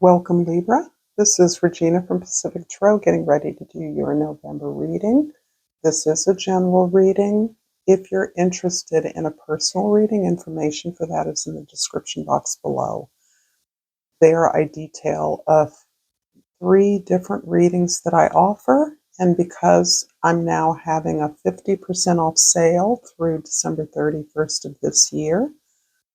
Welcome, Libra. This is Regina from Pacific Tarot getting ready to do your November reading. This is a general reading. If you're interested in a personal reading, information for that is in the description box below. There I detail 3 different readings that I offer, and because I'm now having a 50% off sale through December 31st of this year,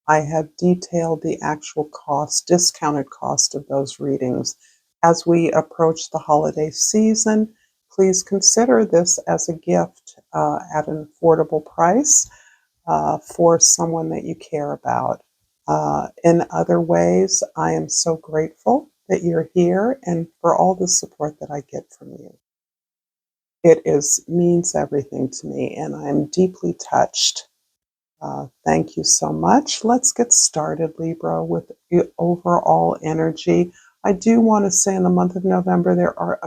I have detailed the actual cost, discounted cost of those readings. As we approach the holiday season, please consider this as a gift at an affordable price for someone that you care about. In other ways, I am so grateful that you're here and for all the support that I get from you. It means everything to me, and I'm deeply touched. Thank you so much. Let's get started, Libra, with the overall energy. I do want to say in the month of November there are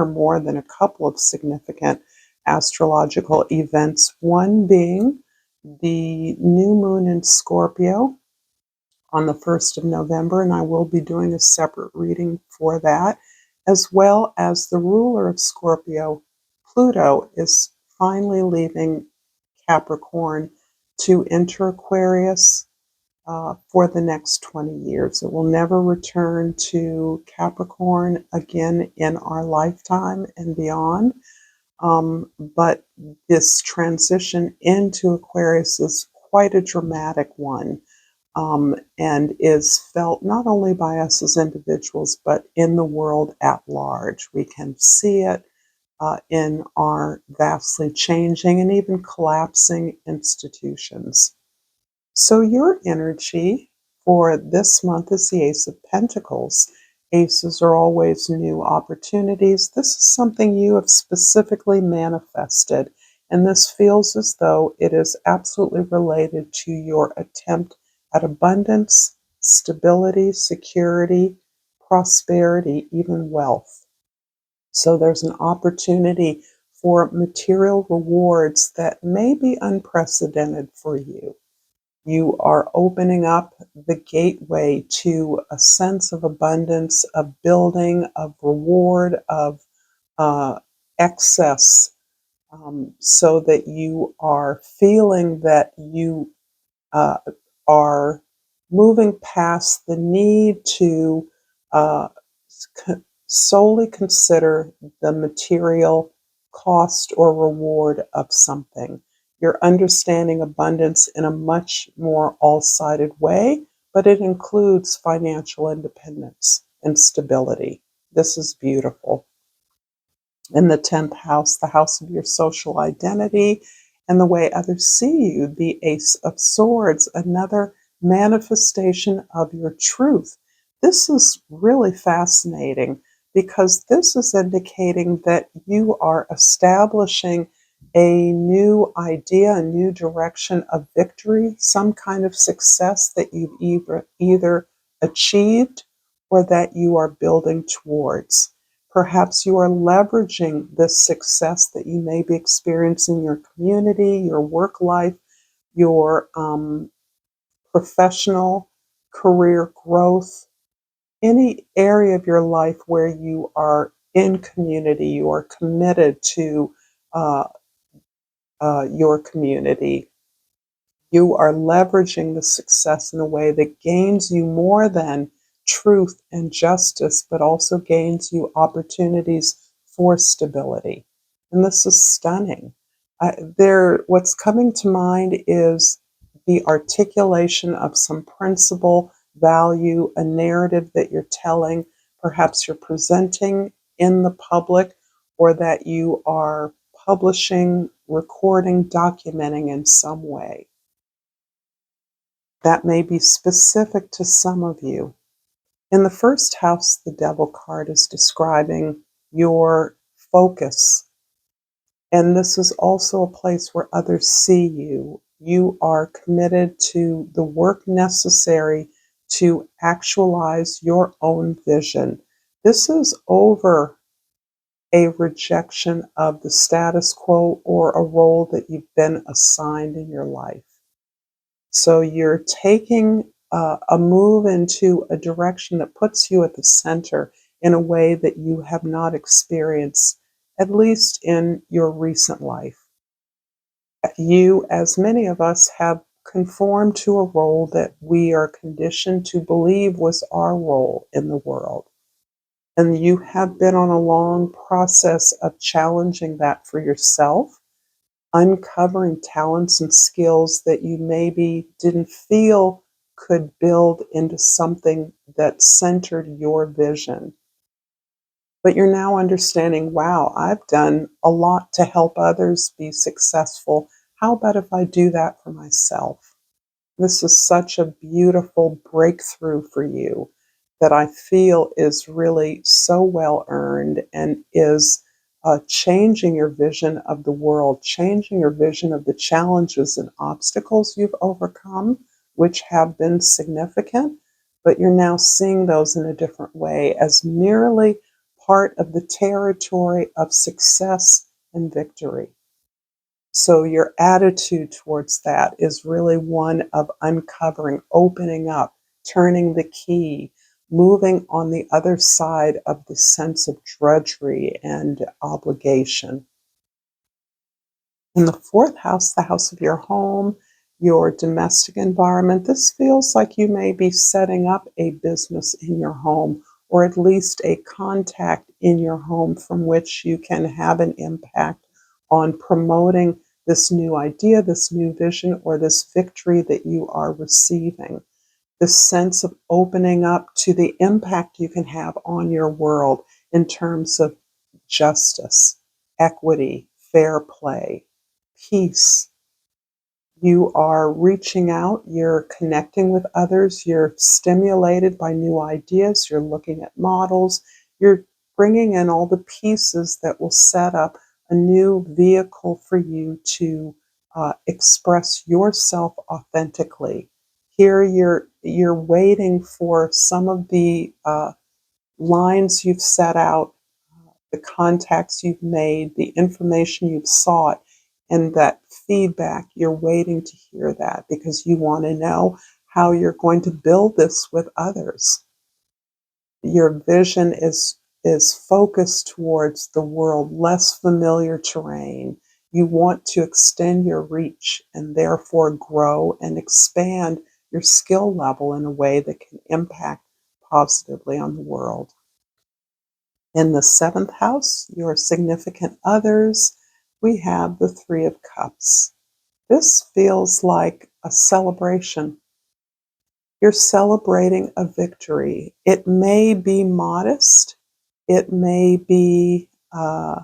more than a couple of significant astrological events. One being the new moon in Scorpio on the 1st of November, and I will be doing a separate reading for that, as well as the ruler of Scorpio, Pluto, is finally leaving Capricorn to enter Aquarius for the next 20 years. It will never return to Capricorn again in our lifetime and beyond. But this transition into Aquarius is quite a dramatic one, and is felt not only by us as individuals, but in the world at large. We can see it in our vastly changing and even collapsing institutions. So your energy for this month is the Ace of Pentacles. Aces are always new opportunities. This is something you have specifically manifested, and this feels as though it is absolutely related to your attempt at abundance, stability, security, prosperity, even wealth. So there's an opportunity for material rewards that may be unprecedented for you. You are opening up the gateway to a sense of abundance, of building, of reward, of excess, so that you are feeling that you uh, are moving past the need to uh, solely consider the material cost or reward of something. You're understanding abundance in a much more all-sided way, but it includes financial independence and stability. This is beautiful. In the 10th house, the house of your social identity and the way others see you, the Ace of Swords, another manifestation of your truth. This is really fascinating because this is indicating that you are establishing a new idea, a new direction of victory, some kind of success that you've either achieved or that you are building towards. Perhaps you are leveraging this success that you may be experiencing in your community, your work life, your professional career growth, any area of your life where you are in community, you are committed to uh, your community. You are leveraging the success in a way that gains you more than truth and justice, but also gains you opportunities for stability. And this is stunning. What's coming to mind is the articulation of some principle, value, a narrative that you're telling, perhaps you're presenting in the public, or that you are publishing, recording, documenting in some way. That may be specific to some of you. In the first house, the Devil card is describing your focus. And this is also a place where others see you. You are committed to the work necessary to actualize your own vision. This is over a rejection of the status quo or a role that you've been assigned in your life. So you're taking a move into a direction that puts you at the center in a way that you have not experienced, at least in your recent life. You, as many of us, have conformed to a role that we are conditioned to believe was our role in the world. And you have been on a long process of challenging that for yourself, uncovering talents and skills that you maybe didn't feel could build into something that centered your vision. But you're now understanding, wow, I've done a lot to help others be successful. How about if I do that for myself? This is such a beautiful breakthrough for you that I feel is really so well earned and is changing your vision of the world, changing your vision of the challenges and obstacles you've overcome, which have been significant, but you're now seeing those in a different way as merely part of the territory of success and victory. So your attitude towards that is really one of uncovering, opening up, turning the key, moving on the other side of the sense of drudgery and obligation. In the fourth house, the house of your home, your domestic environment, this feels like you may be setting up a business in your home, or at least a contact in your home from which you can have an impact on promoting this new idea, this new vision, or this victory that you are receiving. This sense of opening up to the impact you can have on your world in terms of justice, equity, fair play, peace. You are reaching out, you're connecting with others, you're stimulated by new ideas, you're looking at models, you're bringing in all the pieces that will set up a new vehicle for you to express yourself authentically. Here you're waiting for some of the lines you've set out, the contacts you've made, the information you've sought, and that feedback. You're waiting to hear that because you want to know how you're going to build this with others. Your vision is focused towards the world, less familiar terrain. You want to extend your reach and therefore grow and expand your skill level in a way that can impact positively on the world. In the seventh house, your significant others, we have the Three of Cups. This feels like a celebration. You're celebrating a victory. It may be modest. It may be uh,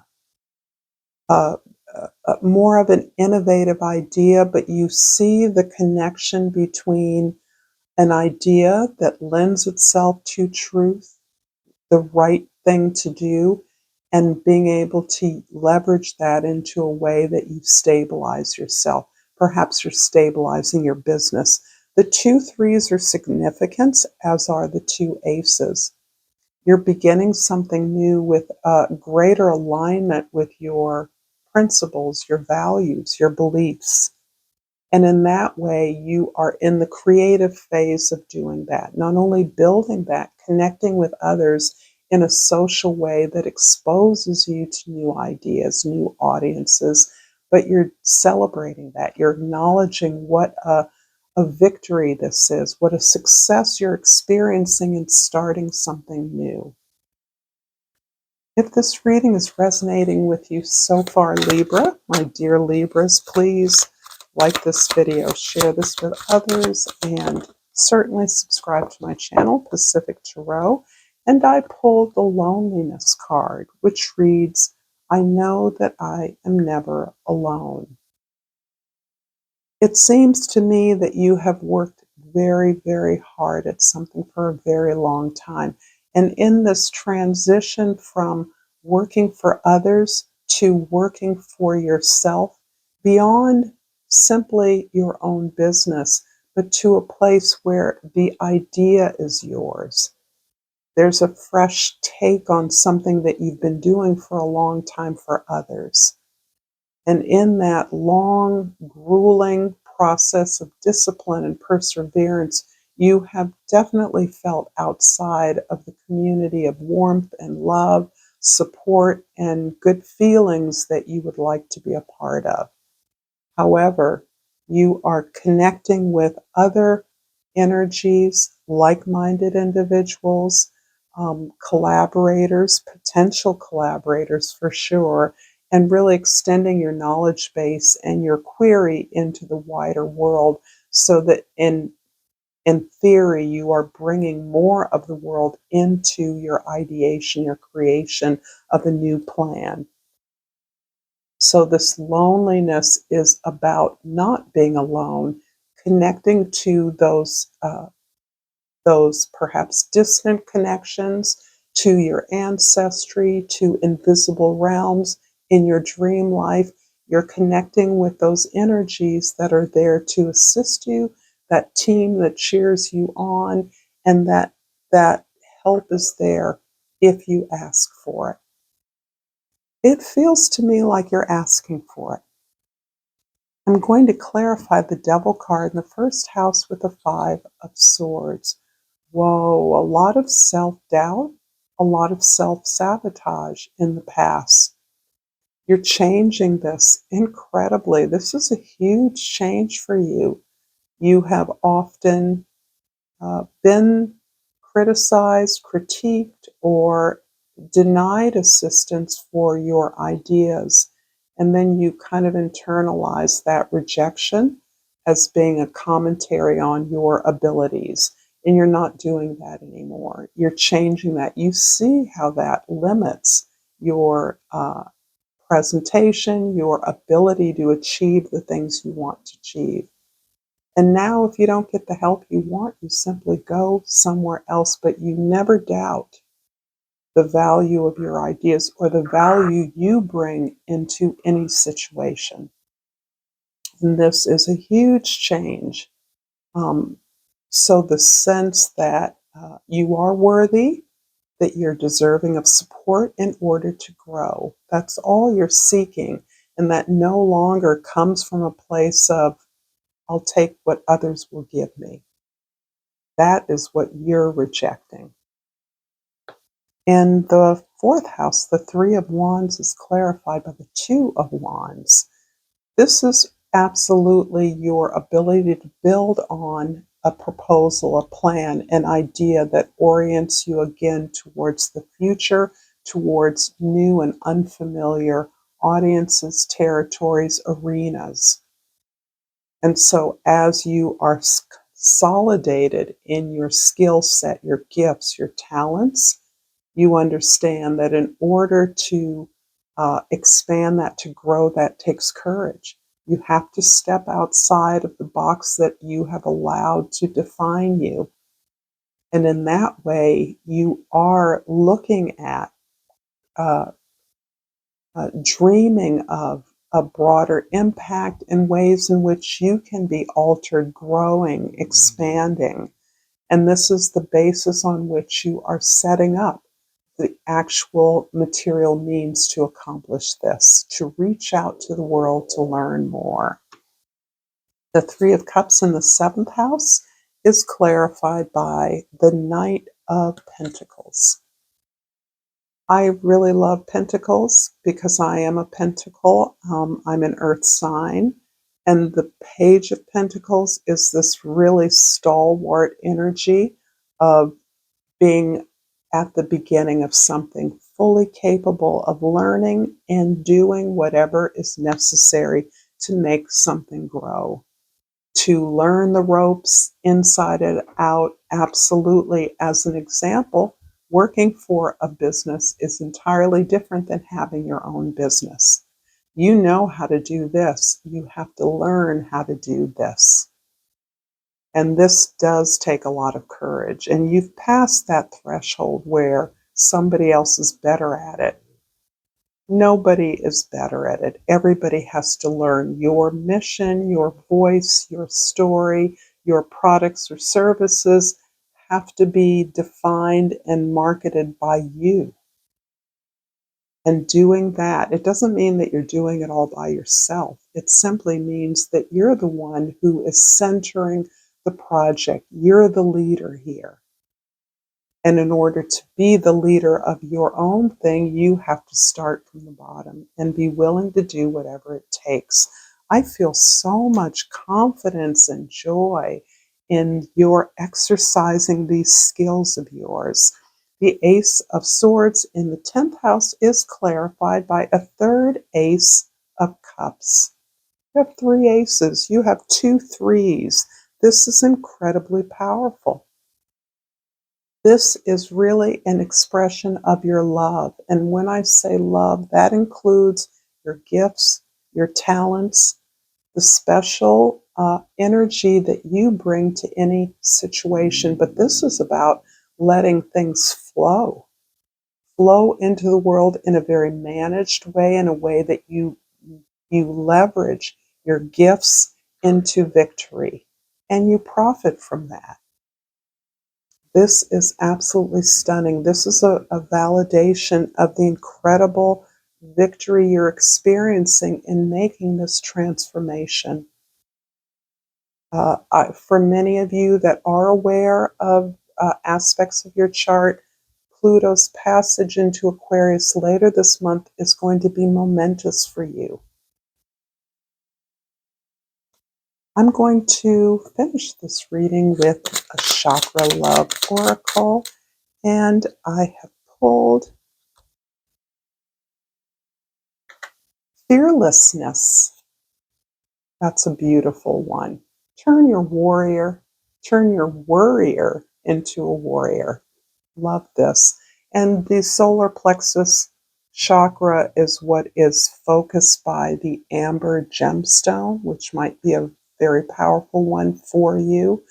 more of an innovative idea, but you see the connection between an idea that lends itself to truth, the right thing to do, and being able to leverage that into a way that you stabilize yourself. Perhaps you're stabilizing your business. The two threes are significant, as are the two aces. You're beginning something new with a greater alignment with your principles, your values, your beliefs. And in that way, you are in the creative phase of doing that, not only building that, connecting with others in a social way that exposes you to new ideas, new audiences, but you're celebrating that. You're acknowledging what a victory this is, what a success you're experiencing in starting something new. If this reading is resonating with you so far, Libra, my dear Libras, please like this video, share this with others, and certainly subscribe to my channel, Pacific Tarot. And I pulled the loneliness card, which reads, I know that I am never alone. It seems to me that you have worked very, very hard at something for a very long time. And in this transition from working for others to working for yourself, beyond simply your own business, but to a place where the idea is yours. There's a fresh take on something that you've been doing for a long time for others. And in that long, grueling process of discipline and perseverance, You have definitely felt outside of the community of warmth and love, support, and good feelings that you would like to be a part of. However, you are connecting with other energies, like-minded individuals, collaborators, potential collaborators for sure, and really extending your knowledge base and your query into the wider world so that in theory, you are bringing more of the world into your ideation, your creation of a new plan. So this loneliness is about not being alone, connecting to those perhaps distant connections, to your ancestry, to invisible realms in your dream life. You're connecting with those energies that are there to assist you, that team that cheers you on, and that help is there if you ask for it. It feels to me like you're asking for it. I'm going to clarify the Devil card in the first house with the Five of Swords. Whoa, a lot of self-doubt, a lot of self-sabotage in the past. You're changing this incredibly. This is a huge change for you. You have often been criticized, critiqued, or denied assistance for your ideas. And then you kind of internalize that rejection as being a commentary on your abilities. And you're not doing that anymore. You're changing that. You see how that limits your presentation, your ability to achieve the things you want to achieve. And now, if you don't get the help you want, you simply go somewhere else, but you never doubt the value of your ideas or the value you bring into any situation. And this is a huge change. Um, so the sense that you are worthy, that you're deserving of support in order to grow, that's all you're seeking. And that no longer comes from a place of, I'll take what others will give me. That is what you're rejecting. In the fourth house, the Three of Wands is clarified by the Two of Wands. This is absolutely your ability to build on a proposal, a plan, an idea that orients you again towards the future, towards new and unfamiliar audiences, territories, arenas. And so as you are consolidated in your skill set, your gifts, your talents, you understand that in order to expand that, to grow, that takes courage. You have to step outside of the box that you have allowed to define you. And in that way, you are looking at uh, dreaming of a broader impact in ways in which you can be altered, growing, expanding. And this is the basis on which you are setting up the actual material means to accomplish this, to reach out to the world to learn more. The Three of Cups in the seventh house is clarified by the Knight of Pentacles. I really love pentacles because I am a pentacle. I'm an earth sign. And the Page of Pentacles is this really stalwart energy of being at the beginning of something, fully capable of learning and doing whatever is necessary to make something grow. To learn the ropes inside and out, absolutely. As an example, working for a business is entirely different than having your own business. You know how to do this. You have to learn how to do this. And this does take a lot of courage. And you've passed that threshold where somebody else is better at it. Nobody is better at it. Everybody has to learn your mission, your voice, your story, your products or services have to be defined and marketed by you. And doing that, it doesn't mean that you're doing it all by yourself. It simply means that you're the one who is centering the project. You're the leader here. And in order to be the leader of your own thing, you have to start from the bottom and be willing to do whatever it takes. I feel so much confidence and joy in your exercising these skills of yours. The Ace of Swords in the 10th house is clarified by a third Ace of Cups. You have 3 aces. You have 2 threes. This is incredibly powerful. This is really an expression of your love. And when I say love, that includes your gifts, your talents, the special energy that you bring to any situation. But this is about letting things flow into the world in a very managed way, in a way that you leverage your gifts into victory and you profit from that. This is absolutely stunning. This is a validation of the incredible victory you're experiencing in making this transformation. For many of you that are aware of aspects of your chart, Pluto's passage into Aquarius later this month is going to be momentous for you. I'm going to finish this reading with a chakra love oracle, and I have pulled fearlessness. That's a beautiful one. Turn your worrier into a warrior. Love this. And the solar plexus chakra is what is focused by the amber gemstone, which might be a very powerful one for you.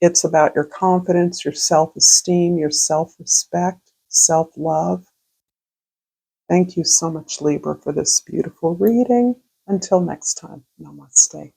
It's about your confidence, your self-esteem, your self-respect, self-love. Thank you so much, Libra, for this beautiful reading. Until next time, namaste.